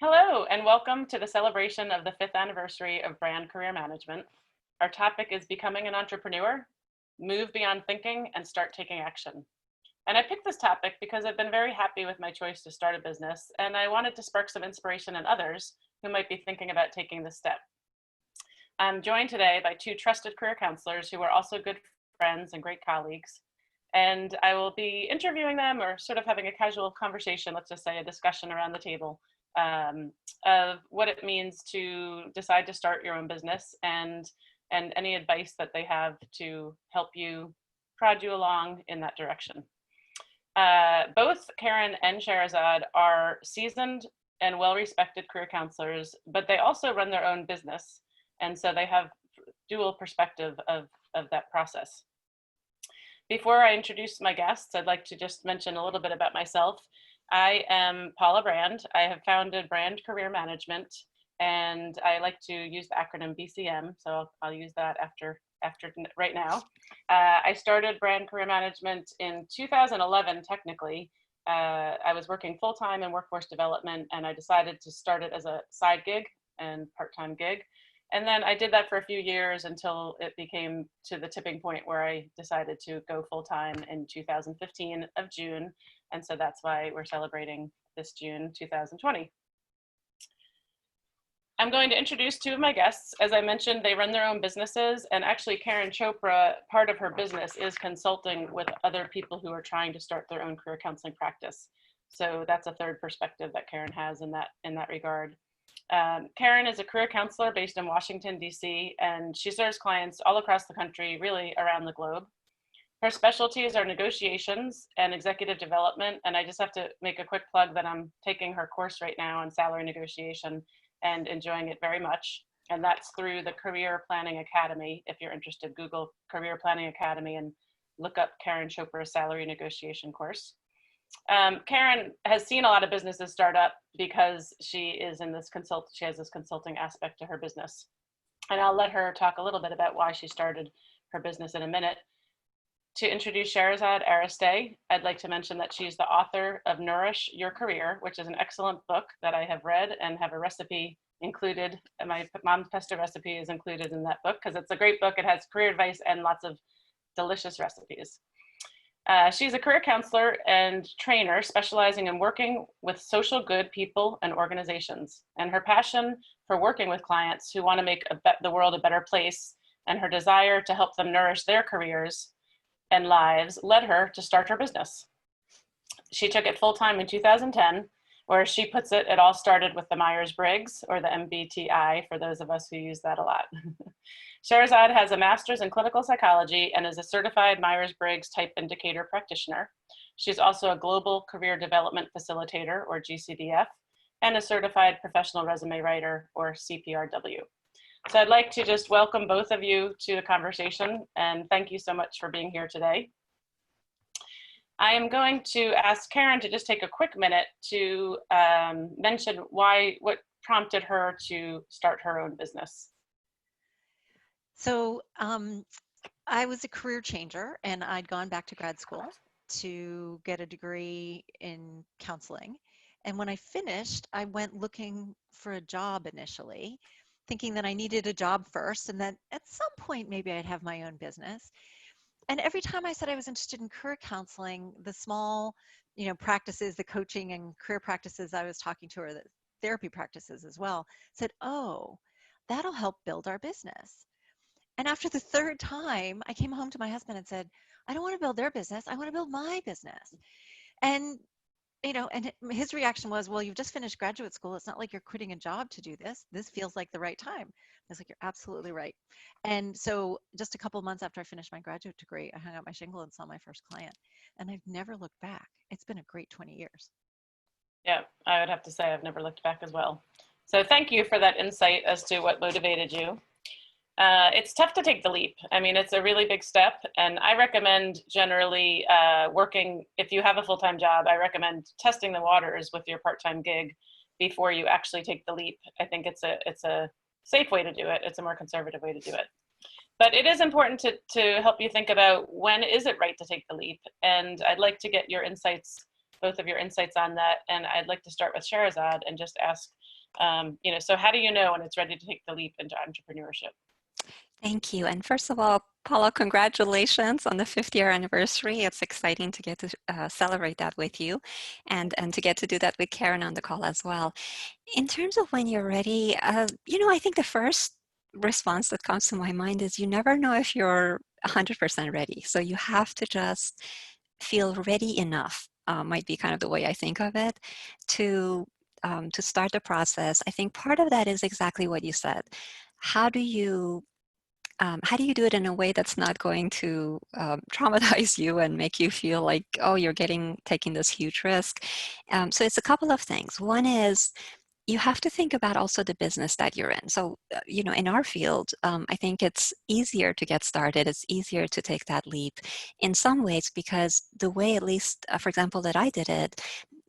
Hello, and welcome to the celebration of the 5th anniversary of Brand Career Management. Our topic is Becoming an Entrepreneur, Move Beyond Thinking, and Start Taking Action. And I picked this topic because I've been very happy with my choice to start a business, and I wanted to spark some inspiration in others who might be thinking about taking this step. I'm joined today by two trusted career counselors who are also good friends and great colleagues. And I will be interviewing them or sort of having a casual conversation, let's just say a discussion around the table of what it means to decide to start your own business and any advice that they have to help you prod you along in that direction. Both Karen and Sherazad are seasoned and well-respected career counselors, but they also run their own business. And so they have dual perspective of that process. Before I introduce my guests, I'd like to just mention a little bit about myself. I am Paula Brand. I have founded Brand Career Management, and I like to use the acronym BCM, so I'll use that after right now. I started Brand Career Management in 2011, technically. I was working full-time in workforce development, and I decided to start it as a side gig and part-time gig. And then I did that for a few years until it became to the tipping point where I decided to go full-time in 2015 of June. And so that's why we're celebrating this June 2020. I'm going to introduce two of my guests. As I mentioned, they run their own businesses, and actually Karen Chopra, part of her business is consulting with other people who are trying to start their own career counseling practice. So that's a third perspective that Karen has in that regard. Karen is a career counselor based in Washington, D.C., and she serves clients all across the country, really around the globe. Her specialties are negotiations and executive development, and I just have to make a quick plug that I'm taking her course right now on salary negotiation and enjoying it very much. And that's through the Career Planning Academy. If you're interested, Google Career Planning Academy and look up Karen Chopra's salary negotiation course. Karen has seen a lot of businesses start up because she is in this she has this consulting aspect to her business. And I'll let her talk a little bit about why she started her business in a minute. To introduce Sherazad Aristei, I'd like to mention that she's the author of Nourish Your Career, which is an excellent book that I have read and have a recipe included. My mom's pesto recipe is included in that book because it's a great book. It has career advice and lots of delicious recipes. She's a career counselor and trainer specializing in working with social good people and organizations. And her passion for working with clients who want to make the world a better place and her desire to help them nourish their careers and lives led her to start her business. She took it full-time in 2010, where she puts it, it all started with the Myers-Briggs, or the MBTI, for those of us who use that a lot. Sherazad has a master's in clinical psychology and is a certified Myers-Briggs type indicator practitioner. She's also a global career development facilitator, or GCDF, and a certified professional resume writer, or CPRW. So I'd like to just welcome both of you to the conversation, and thank you so much for being here today. I am going to ask Karen to just take a quick minute to mention what prompted her to start her own business. So I was a career changer, and I'd gone back to grad school to get a degree in counseling. And when I finished, I went looking for a job initially, thinking that I needed a job first, and that at some point maybe I'd have my own business. And every time I said I was interested in career counseling, the small, practices, the coaching and career practices I was talking to, or the therapy practices as well, said, oh, that'll help build our business. And after the third time, I came home to my husband and said, I don't want to build their business. I want to build my business. And, and his reaction was, well, you've just finished graduate school. It's not like you're quitting a job to do this. This feels like the right time. I was like, you're absolutely right. And so just a couple of months after I finished my graduate degree, I hung out my shingle and saw my first client. And I've never looked back. It's been a great 20 years. Yeah, I would have to say I've never looked back as well. So thank you for that insight as to what motivated you. It's tough to take the leap. I mean, it's a really big step, and I recommend generally working, if you have a full-time job, I recommend testing the waters with your part-time gig before you actually take the leap. I think it's a safe way to do it. It's a more conservative way to do it. But it is important to help you think about when is it right to take the leap. And I'd like to get your insights, both of your insights on that. And I'd like to start with Sherazad and just ask, So how do you know when it's ready to take the leap into entrepreneurship? Thank you. And first of all, Paula, congratulations on the 5th-year anniversary. It's exciting to get to celebrate that with you and to get to do that with Karen on the call as well. In terms of when you're ready, I think the first response that comes to my mind is you never know if you're 100% ready. So you have to just feel ready enough, might be kind of the way I think of it, to start the process. I think part of that is exactly what you said. How do you do it in a way that's not going to traumatize you and make you feel like, oh, you're taking this huge risk? So it's a couple of things. One is you have to think about also the business that you're in. So, in our field, I think it's easier to get started. It's easier to take that leap in some ways because the way, at least, for example, that I did it,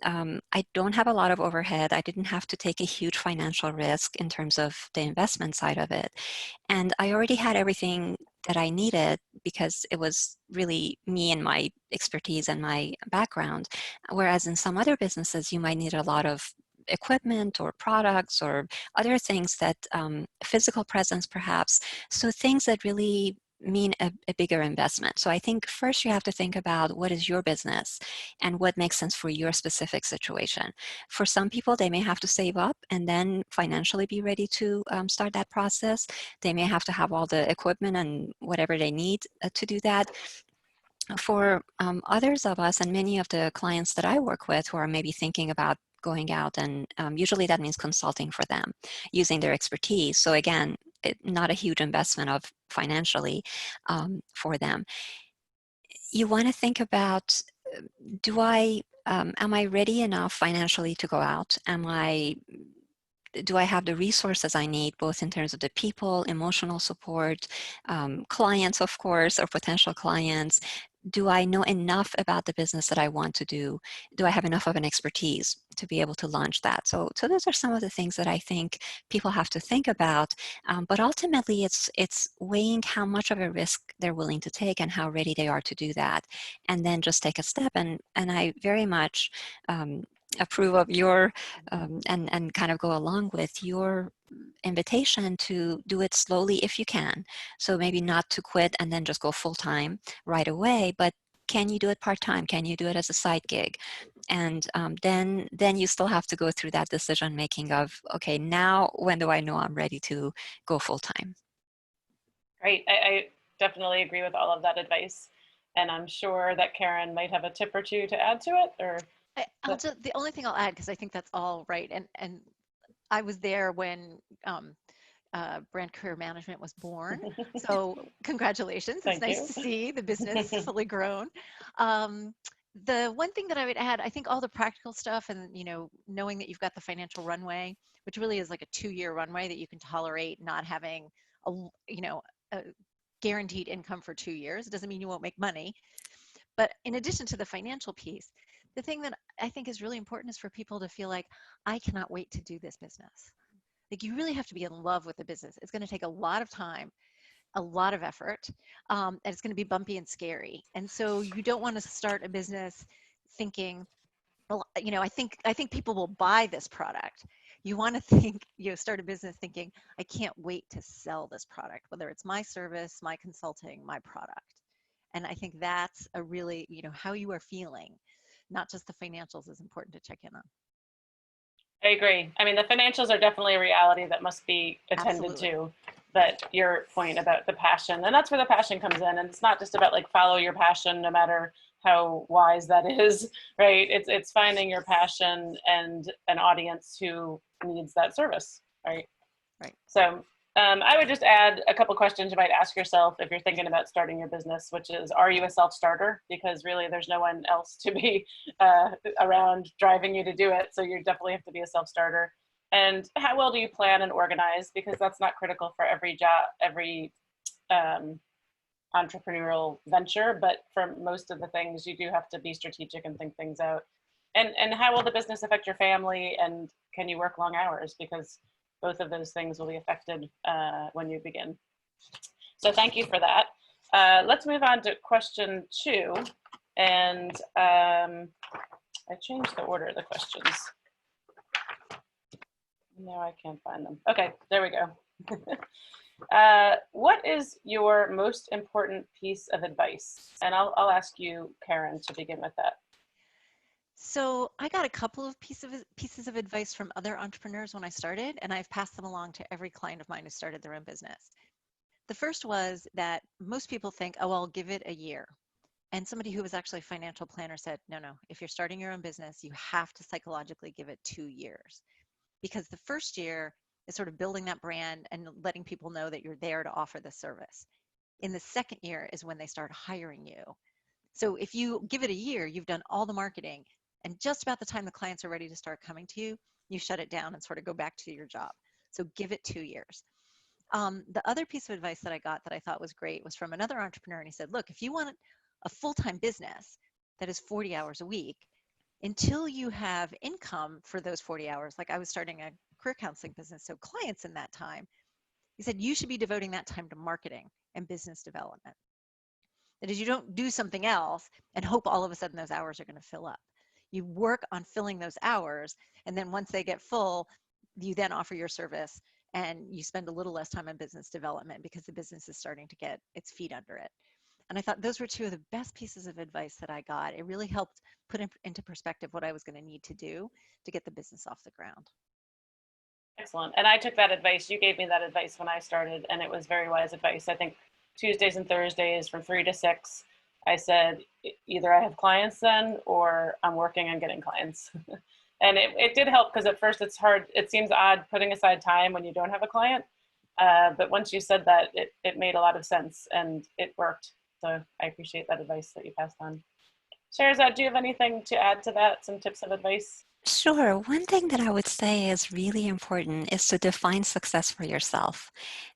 I don't have a lot of overhead. I didn't have to take a huge financial risk in terms of the investment side of it. And I already had everything that I needed because it was really me and my expertise and my background. Whereas in some other businesses, you might need a lot of equipment or products or other things that physical presence perhaps. So things that really mean a bigger investment. So I think first you have to think about what is your business and what makes sense for your specific situation. For some people, they may have to save up and then financially be ready to start that process. They may have to have all the equipment and whatever they need to do that. For others of us and many of the clients that I work with who are maybe thinking about going out, and usually that means consulting for them, using their expertise. So again, not a huge investment of financially for them. You want to think about, am I ready enough financially to go out? Do I have the resources I need, both in terms of the people, emotional support, clients, of course, or potential clients? Do I know enough about the business that I want to do? Do I have enough of an expertise to be able to launch that? So those are some of the things that I think people have to think about. But ultimately, it's weighing how much of a risk they're willing to take and how ready they are to do that, and then just take a step. And I very much approve of your and kind of go along with your invitation to do it slowly if you can. So maybe not to quit and then just go full time right away, but can you do it part-time? Can you do it as a side gig? And then you still have to go through that decision making of, okay, now when do I know I'm ready to go full time? Great. I definitely agree with all of that advice. And I'm sure that Karen might have a tip or two to add to it, or The only thing I'll add, because I think that's all right, and I was there when Brand Career Management was born. So congratulations. It's Thank nice you. to see the business fully grown. The one thing that I would add, I think all the practical stuff and, knowing that you've got the financial runway, which really is like a 2-year runway that you can tolerate not having a guaranteed income for 2 years. It doesn't mean you won't make money. But in addition to the financial piece, the thing that I think is really important is for people to feel like, I cannot wait to do this business. Like, you really have to be in love with the business. It's going to take a lot of time, a lot of effort, and it's going to be bumpy and scary. And so you don't want to start a business thinking, well, I think people will buy this product. You want to think, start a business thinking, I can't wait to sell this product, whether it's my service, my consulting, my product. And I think that's a really, how you are feeling, not just the financials, is important to check in on. I agree. I mean, the financials are definitely a reality that must be attended Absolutely. to, but your point about the passion, and that's where the passion comes in. And it's not just about like follow your passion, no matter how wise that is, right? It's finding your passion and an audience who needs that service, right? Right. So I would just add a couple questions you might ask yourself if you're thinking about starting your business, which is, are you a self-starter? Because really there's no one else to be around driving you to do it. So you definitely have to be a self-starter. And how well do you plan and organize? Because that's not critical for every job, every entrepreneurial venture, but for most of the things you do have to be strategic and think things out. And how will the business affect your family, and can you work long hours? Because both of those things will be affected when you begin. So thank you for that. Let's move on to question 2. And I changed the order of the questions. No, I can't find them. Okay, there we go. What is your most important piece of advice? And I'll ask you, Karen, to begin with that. So I got a couple of pieces of advice from other entrepreneurs when I started, and I've passed them along to every client of mine who started their own business. The first was that most people think, oh, I'll give it a year. And somebody who was actually a financial planner said, no, no, if you're starting your own business, you have to psychologically give it 2 years. Because the first year is sort of building that brand and letting people know that you're there to offer the service. In the second year is when they start hiring you. So if you give it a year, you've done all the marketing, and just about the time the clients are ready to start coming to you, you shut it down and sort of go back to your job. So give it 2 years. The other piece of advice that I got that I thought was great was from another entrepreneur, and he said, look, if you want a full-time business that is 40 hours a week, until you have income for those 40 hours, like I was starting a career counseling business, so clients in that time, he said, you should be devoting that time to marketing and business development. That is, you don't do something else and hope all of a sudden those hours are going to fill up. You work on filling those hours, and then once they get full, you then offer your service and you spend a little less time on business development because the business is starting to get its feet under it. And I thought those were two of the best pieces of advice that I got. It really helped put into perspective what I was going to need to do to get the business off the ground. Excellent. And I took that advice. You gave me that advice when I started, and it was very wise advice. I think Tuesdays and Thursdays from 3 to 6, I said, either I have clients then or I'm working on getting clients. And it did help because at first it's hard. It seems odd putting aside time when you don't have a client. But once you said that, it made a lot of sense and it worked. So I appreciate that advice that you passed on. Sherazad, do you have anything to add to that? Some tips of advice? Sure. One thing that I would say is really important is to define success for yourself.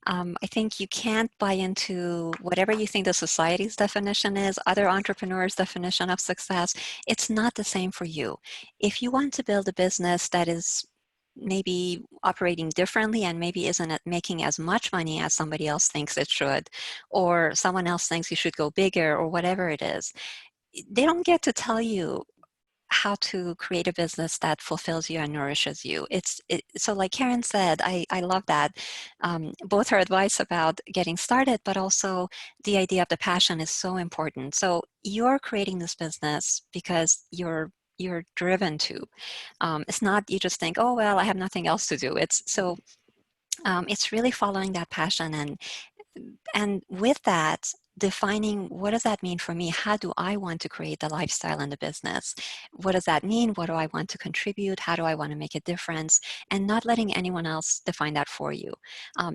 I think you can't buy into whatever you think the society's definition is, other entrepreneurs' definition of success. It's not the same for you. If you want to build a business that is maybe operating differently and maybe isn't making as much money as somebody else thinks it should, or someone else thinks you should go bigger, or whatever it is, they don't get to tell you how to create a business that fulfills you and nourishes you. So like Karen said, I love that. Both her advice about getting started, but also the idea of the passion is so important. So you're creating this business because you're driven to. It's not you just think, oh, well, I have nothing else to do. It's really following that passion, and with that, defining what does that mean for me? How do I want to create the lifestyle and the business? What does that mean? What do I want to contribute? How do I want to make a difference? And not letting anyone else define that for you.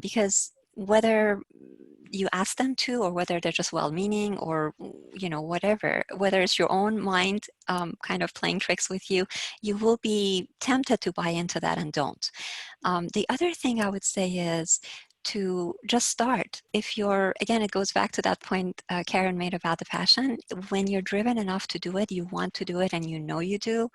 Because whether you ask them to, or whether they're just well-meaning, or whatever, whether it's your own mind kind of playing tricks with you, you will be tempted to buy into that and don't. The other thing I would say is to just start. If you're, again, it goes back to that point Karen made about the passion. When you're driven enough to do it, you want to do it, and you know you do,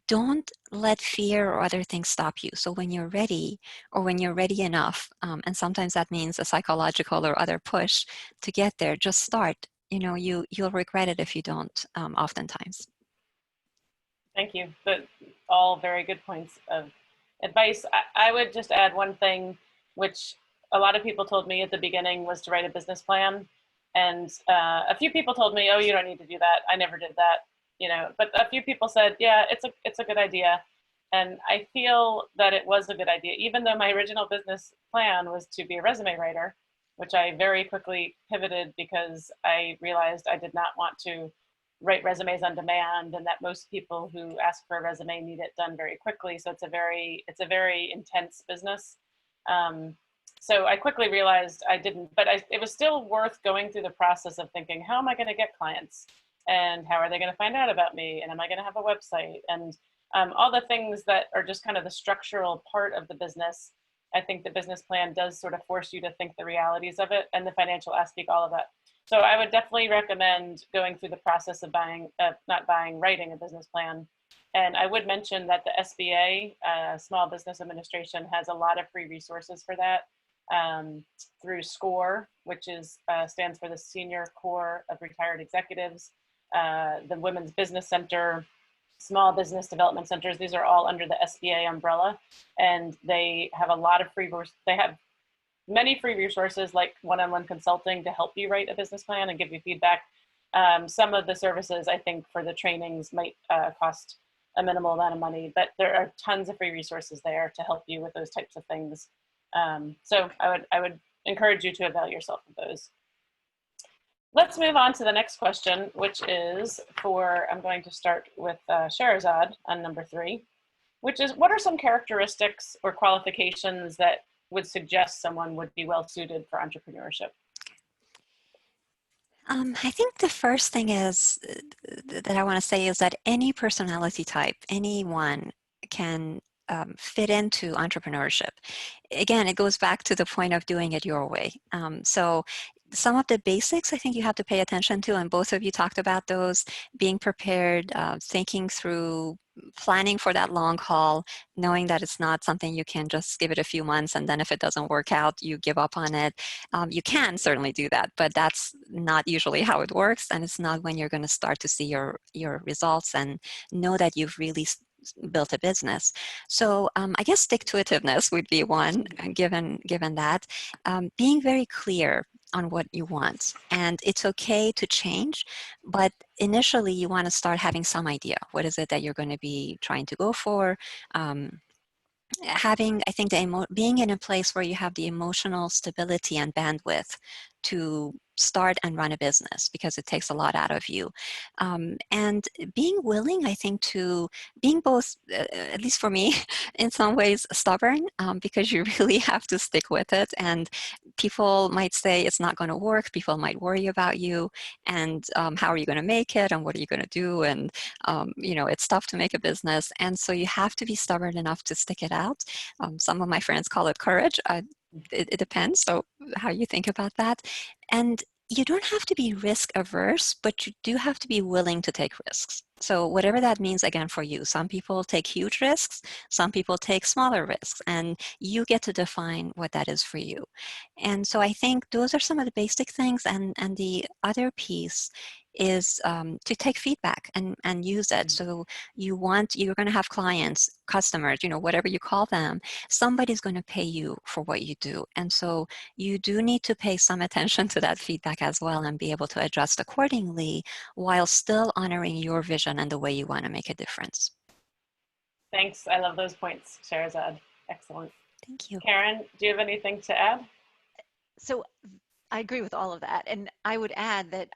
don't let fear or other things stop you. So when you're ready, or when you're ready enough, and sometimes that means a psychological or other push to get there, just start. You'll regret it if you don't, oftentimes. Thank you. But all very good points of advice. I would just add one thing, which a lot of people told me at the beginning, was to write a business plan. And a few people told me, oh, you don't need to do that. I never did that, but a few people said, yeah, it's a good idea. And I feel that it was a good idea, even though my original business plan was to be a resume writer, which I very quickly pivoted because I realized I did not want to write resumes on demand, and that most people who ask for a resume need it done very quickly. So it's a very intense business. So I quickly realized I didn't, but it was still worth going through the process of thinking, how am I going to get clients, and how are they going to find out about me, and am I going to have a website, and all the things that are just kind of the structural part of the business. I think the business plan does sort of force you to think the realities of it, and the financial aspect, all of that. So I would definitely recommend going through the process of writing a business plan. And I would mention that the SBA, Small Business Administration, has a lot of free resources for that through SCORE, which stands for the Senior Corps of Retired Executives, the Women's Business Center, small business development centers. These are all under the SBA umbrella, and they have a lot of they have many free resources like one-on-one consulting to help you write a business plan and give you feedback. Some of the services, I think, for the trainings might cost a minimal amount of money, but there are tons of free resources there to help you with those types of things. So I would encourage you to avail yourself of those. Let's move on to the next question, which is I'm going to start with Sherazad on number 3, which is, what are some characteristics or qualifications that would suggest someone would be well suited for entrepreneurship? I think the first thing is that I want to say is that any personality type, anyone can fit into entrepreneurship. Again, it goes back to the point of doing it your way. So some of the basics I think you have to pay attention to, and both of you talked about those: being prepared, thinking through, planning for that long haul, knowing that it's not something you can just give it a few months and then if it doesn't work out, you give up on it. You can certainly do that, but that's not usually how it works, and it's not when you're going to start to see your results and know that you've really built a business. So I guess stick-to-itiveness would be one, given that. Being very clear on what you want, and it's okay to change, but initially you want to start having some idea. What is it that you're going to be trying to go for? Having, I think, being in a place where you have the emotional stability and bandwidth to start and run a business, because it takes a lot out of you. And being willing, I think, to being both, at least for me, in some ways stubborn, because you really have to stick with it. And people might say it's not going to work. People might worry about you, and how are you going to make it, and what are you going to do? And it's tough to make a business, and so you have to be stubborn enough to stick it out. Some of my friends call it courage. It depends, so how you think about that. And you don't have to be risk averse, but you do have to be willing to take risks. So whatever that means, again, for you. Some people take huge risks, some people take smaller risks, and you get to define what that is for you. And so I think those are some of the basic things. And the other piece is to take feedback and use it. So you're going to have clients, customers, whatever you call them. Somebody's going to pay you for what you do. And so you do need to pay some attention to that feedback as well, and be able to adjust accordingly while still honoring your vision and the way you want to make a difference. Thanks. I love those points, Sherazad. Excellent. Thank you. Karen, do you have anything to add? So I agree with all of that. And I would add that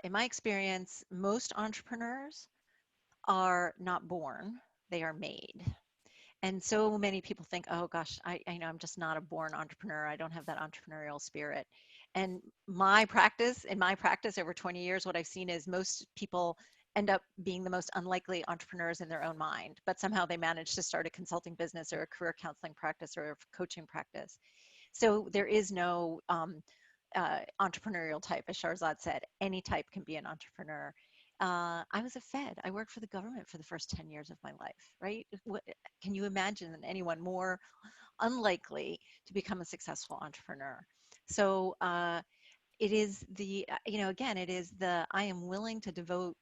in my experience, most entrepreneurs are not born, they are made. And so many people think, oh gosh, I know I'm just not a born entrepreneur. I don't have that entrepreneurial spirit. And in my practice over 20 years, what I've seen is most people end up being the most unlikely entrepreneurs in their own mind, but somehow they manage to start a consulting business or a career counseling practice or a coaching practice. So there is no entrepreneurial type, as Sharzad said. Any type can be an entrepreneur. I was a Fed. I worked for the government for the first 10 years of my life, right? Can you imagine anyone more unlikely to become a successful entrepreneur? So it is I am willing to devote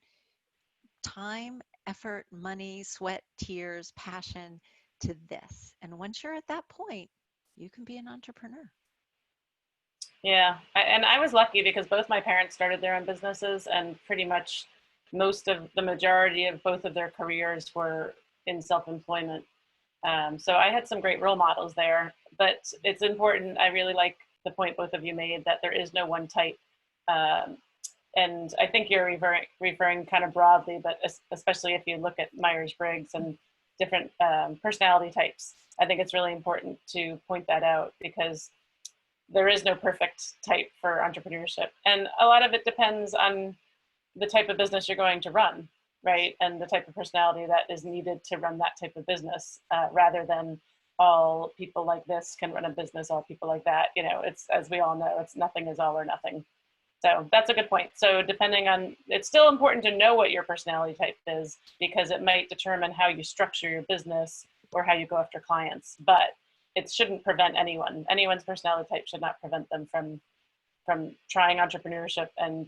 time, effort, money, sweat, tears, passion to this. And once you're at that point, you can be an entrepreneur. Yeah, and I was lucky because both my parents started their own businesses, and pretty much the majority of both of their careers were in self-employment. So I had some great role models there, but it's important. I really like the point both of you made that there is no one type. And I think you're referring kind of broadly, but especially if you look at Myers-Briggs and different personality types, I think it's really important to point that out, because there is no perfect type for entrepreneurship. And a lot of it depends on the type of business you're going to run, right? And the type of personality that is needed to run that type of business, rather than all people like this can run a business, all people like that. It's, as we all know, it's nothing is all or nothing. So that's a good point. So it's still important to know what your personality type is, because it might determine how you structure your business or how you go after clients. But it shouldn't prevent anyone's personality type should not prevent them from trying entrepreneurship, and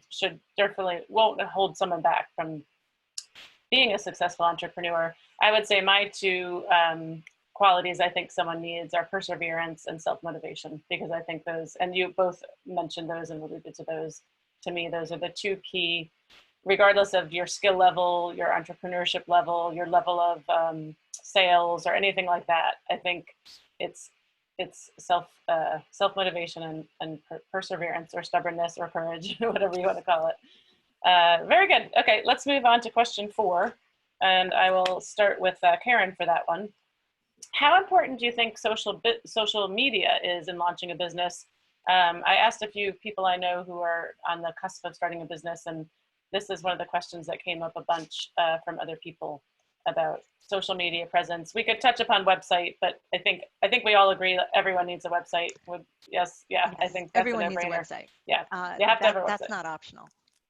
won't hold someone back from being a successful entrepreneur. I would say my two qualities I think someone needs are perseverance and self-motivation, because I think those, and you both mentioned those and alluded to those, to me, those are the two key, regardless of your skill level, your entrepreneurship level, your level of sales or anything like that. I think it's self-motivation and perseverance or stubbornness or courage, whatever you want to call it. Very good. Okay, let's move on to question 4. And I will start with Karen for that one. How important do you think social media is in launching a business? I asked a few people I know who are on the cusp of starting a business, and this is one of the questions that came up a bunch from other people about social media presence. We could touch upon website, but I think we all agree that everyone needs a website. Yes, yeah, Yes, I think that's everyone a needs a no-brainer. website. Yeah, you have to have a website. That's not optional.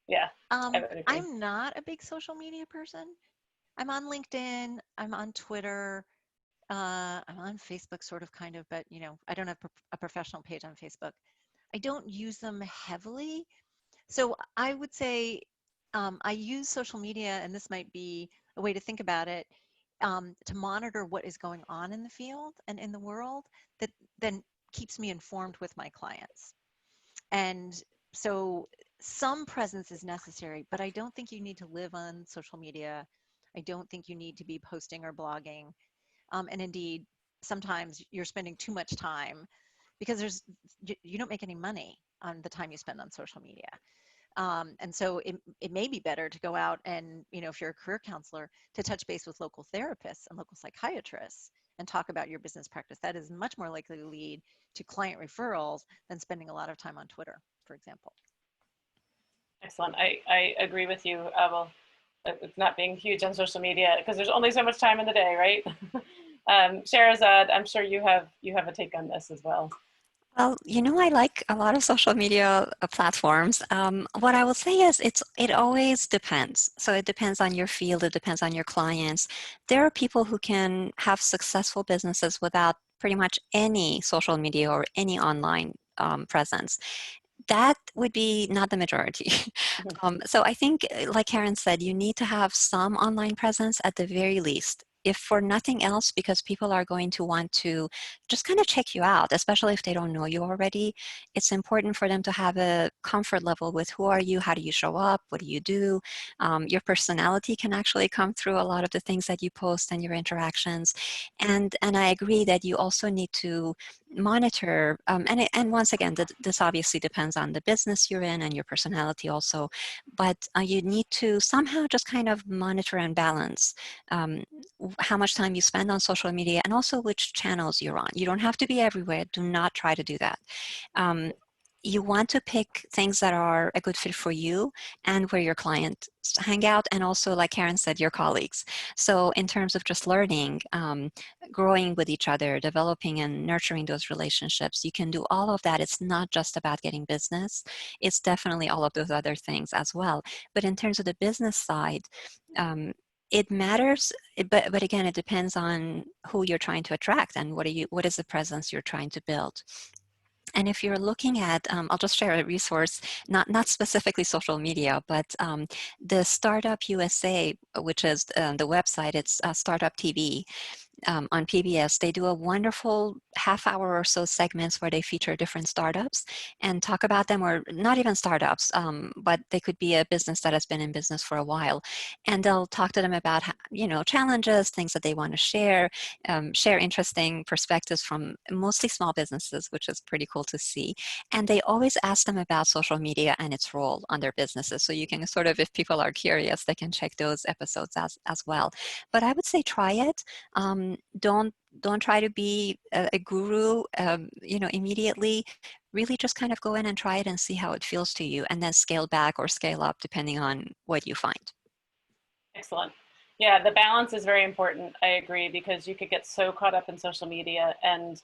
Yeah, I would agree. I'm not a big social media person. I'm on LinkedIn. I'm on Twitter. I'm on Facebook, sort of, kind of, but I don't have a professional page on Facebook. I don't use them heavily. So I would say I use social media, and this might be a way to think about it, to monitor what is going on in the field and in the world, that then keeps me informed with my clients. And so some presence is necessary, but I don't think you need to live on social media. I don't think you need to be posting or blogging. And indeed, sometimes you're spending too much time because you don't make any money on the time you spend on social media. And so it may be better to go out and, if you're a career counselor, to touch base with local therapists and local psychiatrists and talk about your business practice. That is much more likely to lead to client referrals than spending a lot of time on Twitter, for example. Excellent. I agree with you. Well, it's not being huge on social media because there's only so much time in the day, right? Sherazad, I'm sure you have a take on this as well. Well, I like a lot of social media platforms. What I will say is it always depends. So it depends on your field, it depends on your clients. There are people who can have successful businesses without pretty much any social media or any online presence. That would be not the majority. So I think, like Karen said, you need to have some online presence at the very least. If for nothing else, because people are going to want to just kind of check you out, especially if they don't know you already. It's important for them to have a comfort level with who are you, how do you show up, what do you do. Your personality can actually come through a lot of the things that you post and your interactions. And I agree that you also need to monitor, and once again, this obviously depends on the business you're in and your personality also, but you need to somehow just kind of monitor and balance how much time you spend on social media and also which channels you're on. You don't have to be everywhere. Do not try to do that. You want to pick things that are a good fit for you and where your clients hang out, and also, like Karen said, your colleagues. So in terms of just learning, growing with each other, developing and nurturing those relationships, you can do all of that. It's not just about getting business. It's definitely all of those other things as well. But in terms of the business side, it matters, but again, it depends on who you're trying to attract and what is the presence you're trying to build. And if you're looking at, I'll just share a resource, not specifically social media, but the Startup USA, which is the website, it's Startup TV. On PBS, they do a wonderful half-hour or so segments where they feature different startups and talk about them, or not even startups, but they could be a business that has been in business for a while. And they'll talk to them about, challenges, things that they want to share interesting perspectives from mostly small businesses, which is pretty cool to see. And they always ask them about social media and its role on their businesses. So you can sort of, if people are curious, they can check those episodes as well. But I would say try it. Don't try to be a guru, immediately. Really just kind of go in and try it and see how it feels to you, and then scale back or scale up depending on what you find. Excellent. Yeah, the balance is very important. I agree, because you could get so caught up in social media, and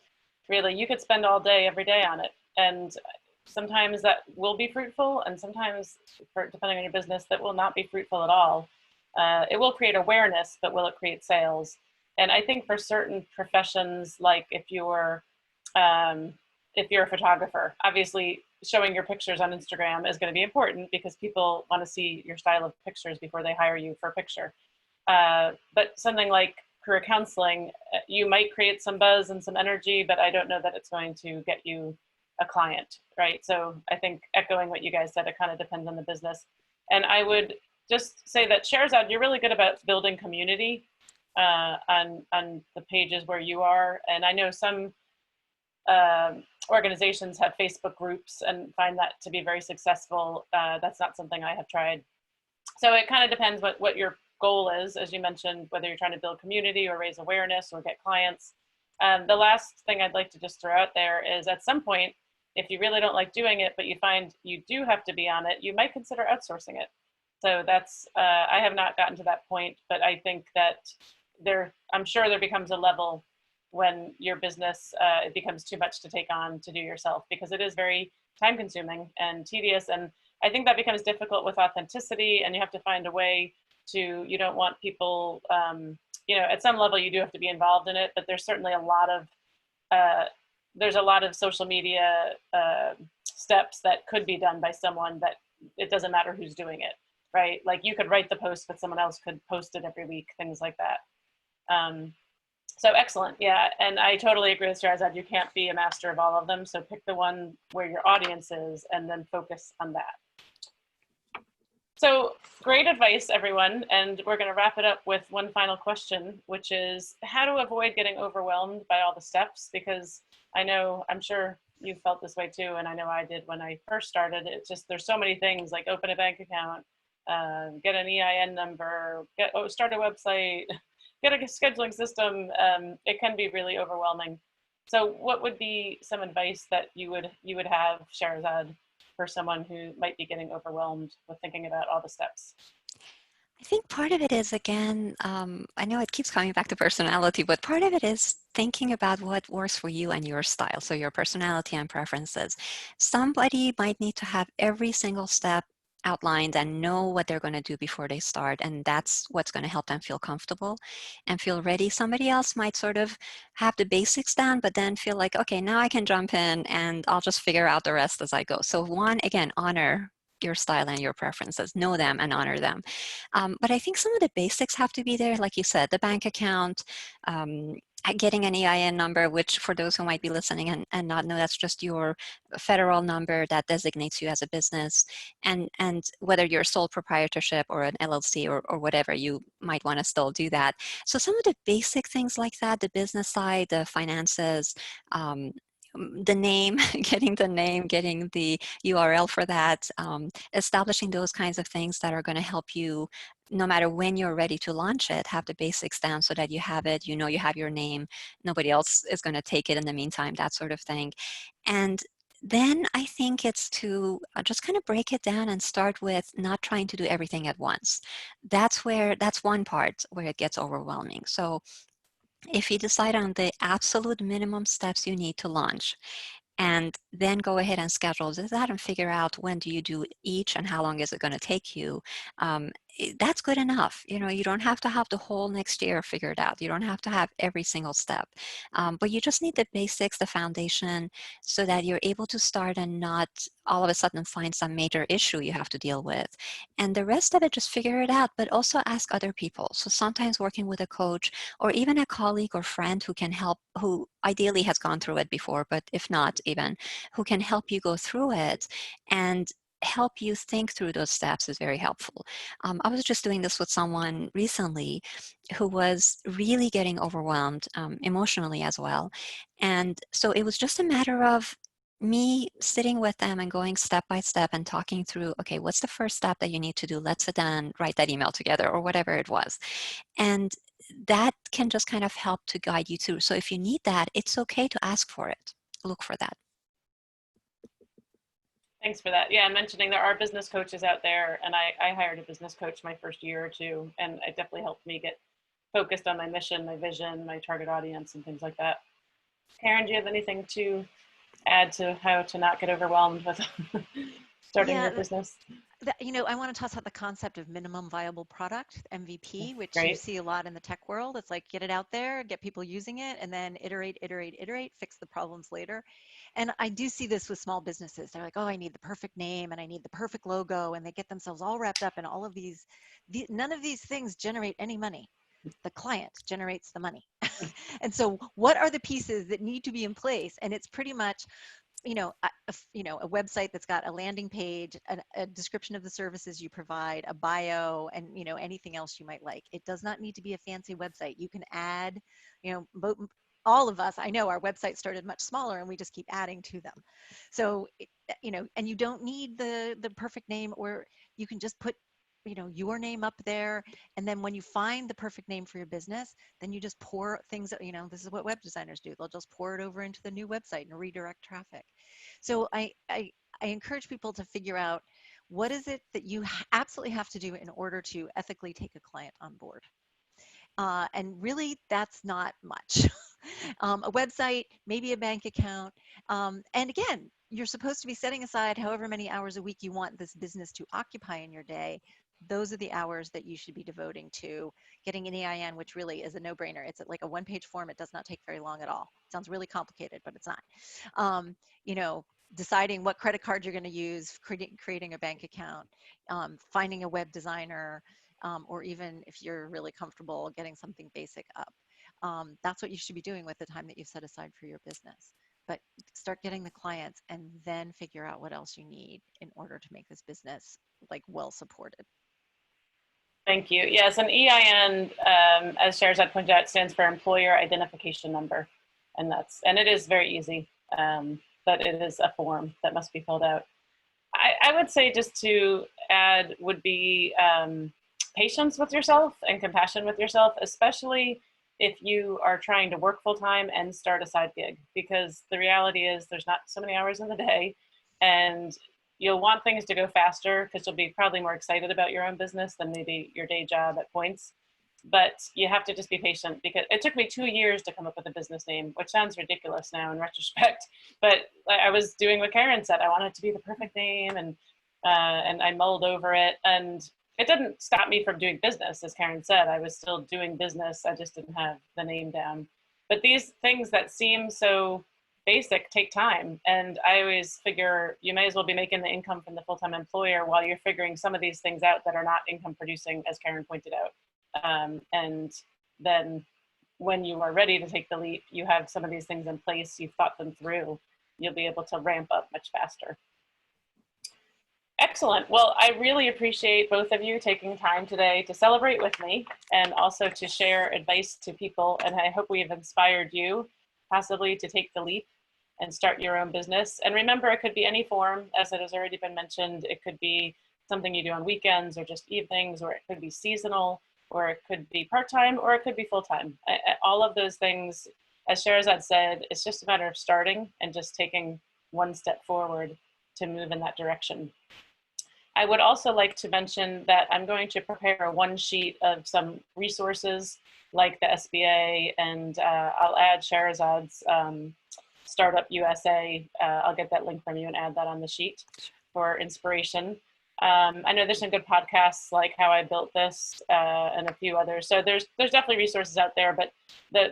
really you could spend all day, every day on it. And sometimes that will be fruitful, and sometimes, depending on your business, that will not be fruitful at all. It will create awareness, but will it create sales? And I think for certain professions, like if you're a photographer, obviously showing your pictures on Instagram is going to be important because people want to see your style of pictures before they hire you for a picture. But something like career counseling, you might create some buzz and some energy, but I don't know that it's going to get you a client, right? So I think echoing what you guys said, it kind of depends on the business. And I would just say that Sherazad, you're really good about building community on the pages where you are. And I know some organizations have Facebook groups and find that to be very successful. That's not something I have tried. So it kind of depends what your goal is, as you mentioned, whether you're trying to build community or raise awareness or get clients. The last thing I'd like to just throw out there is at some point, if you really don't like doing it, but you find you do have to be on it, you might consider outsourcing it. So that's, I have not gotten to that point, but I think that I'm sure there becomes a level when your business, it becomes too much to take on to do yourself, because it is very time consuming and tedious. And I think that becomes difficult with authenticity, and you have to find a way to, you don't want people, at some level you do have to be involved in it, but there's certainly a lot of social media steps that could be done by someone that it doesn't matter who's doing it, right? Like you could write the post, but someone else could post it every week, things like that. So excellent, yeah, and I totally agree with Sherazad. You can't be a master of all of them, so pick the one where your audience is and then focus on that. So great advice, everyone, and we're gonna wrap it up with one final question, which is how to avoid getting overwhelmed by all the steps, because I'm sure you felt this way too, and I know I did when I first started. It's just, there's so many things like open a bank account, get an EIN number, start a website, get a scheduling system. It can be really overwhelming. So what would be some advice that you would have, Sherazad, for someone who might be getting overwhelmed with thinking about all the steps? I think part of it is, again, I know it keeps coming back to personality, but part of it is thinking about what works for you and your style, so your personality and preferences. Somebody might need to have every single step outlined and know what they're going to do before they start, and that's what's going to help them feel comfortable and feel ready. Somebody else might sort of have the basics down, but then feel like, okay, now I can jump in and I'll just figure out the rest as I go. So one, again, honor your style and your preferences, know them and honor them. But I think some of the basics have to be there, like you said, the bank account, getting an EIN number, which for those who might be listening and not know, that's just your federal number that designates you as a business. And whether you're sole proprietorship or an LLC or whatever, you might want to still do that. So some of the basic things like that, the business side, the finances, the name, getting the URL for that, establishing those kinds of things that are going to help you, no matter when you're ready to launch it, have the basics down so that you have it, you have your name, nobody else is going to take it in the meantime, that sort of thing. And then I think it's to just kind of break it down and start with not trying to do everything at once. That's one part where it gets overwhelming. So if you decide on the absolute minimum steps you need to launch, and then go ahead and schedule that and figure out when do you do each and how long is it going to take you, that's good enough. You don't have to have the whole next year figured out. You don't have to have every single step, but you just need the basics, the foundation, so that you're able to start and not all of a sudden find some major issue you have to deal with. And the rest of it, just figure it out, but also ask other people. So sometimes working with a coach or even a colleague or friend who can help, who ideally has gone through it before, but if not even, who can help you go through it and help you think through those steps is very helpful. I was just doing this with someone recently who was really getting overwhelmed emotionally as well. And so it was just a matter of me sitting with them and going step by step and talking through, okay, what's the first step that you need to do? Let's sit down and write that email together or whatever it was. And that can just kind of help to guide you through. So if you need that, it's okay to ask for it. Look for that. Thanks for that. Yeah, mentioning there are business coaches out there, and I hired a business coach my first year or two, and it definitely helped me get focused on my mission, my vision, my target audience, and things like that. Karen, do you have anything to add to how to not get overwhelmed with starting Yeah, your business? I want to toss out the concept of minimum viable product, MVP, which you Great. see a lot in the tech world. It's like get it out there, get people using it, and then iterate, iterate, iterate, fix the problems later. And I do see this with small businesses. They're like, oh, I need the perfect name and I need the perfect logo, and they get themselves all wrapped up in all of these. None of these things generate any money. The client generates the money. And so what are the pieces that need to be in place? And it's pretty much a website that's got a landing page, a description of the services you provide, a bio, and anything else you might like. It does not need to be a fancy website. You can add, all of us, I know our website started much smaller and we just keep adding to them. So, and you don't need the perfect name, or you can just put your name up there, and then when you find the perfect name for your business, then you just pour things, this is what web designers do. They'll just pour it over into the new website and redirect traffic. So I encourage people to figure out what is it that you absolutely have to do in order to ethically take a client on board. And really, that's not much. A website, maybe a bank account. And again, you're supposed to be setting aside however many hours a week you want this business to occupy in your day. Those are the hours that you should be devoting to getting an EIN, which really is a no-brainer. It's like a one-page form. It does not take very long at all. It sounds really complicated, but it's not. Deciding what credit card you're going to use, creating a bank account, finding a web designer, or even if you're really comfortable getting something basic up. That's what you should be doing with the time that you've set aside for your business. But start getting the clients and then figure out what else you need in order to make this business like well supported. Thank you. Yes, an EIN, as Sherazad pointed out, stands for Employer Identification Number, and it is very easy, but it is a form that must be filled out. I would say, just to add, would be patience with yourself and compassion with yourself, especially if you are trying to work full time and start a side gig, because the reality is there's not so many hours in the day, and you'll want things to go faster because you'll be probably more excited about your own business than maybe your day job at points. But you have to just be patient, because it took me 2 years to come up with a business name, which sounds ridiculous now in retrospect. But I was doing what Karen said. I wanted it to be the perfect name, and I mulled over it. And it didn't stop me from doing business, as Karen said. I was still doing business. I just didn't have the name down. But these things that seem so basic take time. And I always figure you may as well be making the income from the full-time employer while you're figuring some of these things out that are not income producing, as Karen pointed out. And then when you are ready to take the leap, you have some of these things in place, you've thought them through, you'll be able to ramp up much faster. Excellent. Well, I really appreciate both of you taking time today to celebrate with me and also to share advice to people. And I hope we have inspired you possibly to take the leap and start your own business. And remember, it could be any form, as it has already been mentioned. It could be something you do on weekends or just evenings, or it could be seasonal, or it could be part-time, or it could be full-time. All of those things, as Sherazad said, it's just a matter of starting and just taking one step forward to move in that direction. I would also like to mention that I'm going to prepare a one sheet of some resources like the SBA, and I'll add Sherazad's Startup USA. I'll get that link from you and add that on the sheet for inspiration. I know there's some good podcasts like How I Built This and a few others. So there's definitely resources out there, but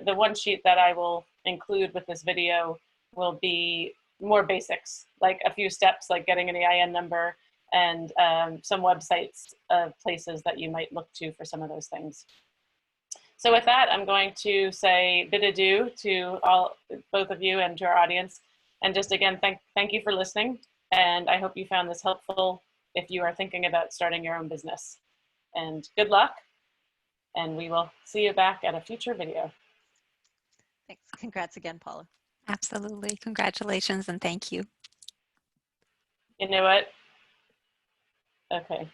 the one sheet that I will include with this video will be more basics, like a few steps, like getting an EIN number, and some websites of places that you might look to for some of those things. So with that, I'm going to say bid adieu to both of you and to our audience. And just again, thank you for listening. And I hope you found this helpful if you are thinking about starting your own business. And good luck. And we will see you back at a future video. Thanks. Congrats again, Paula. Absolutely. Congratulations and thank you. You know what? Okay.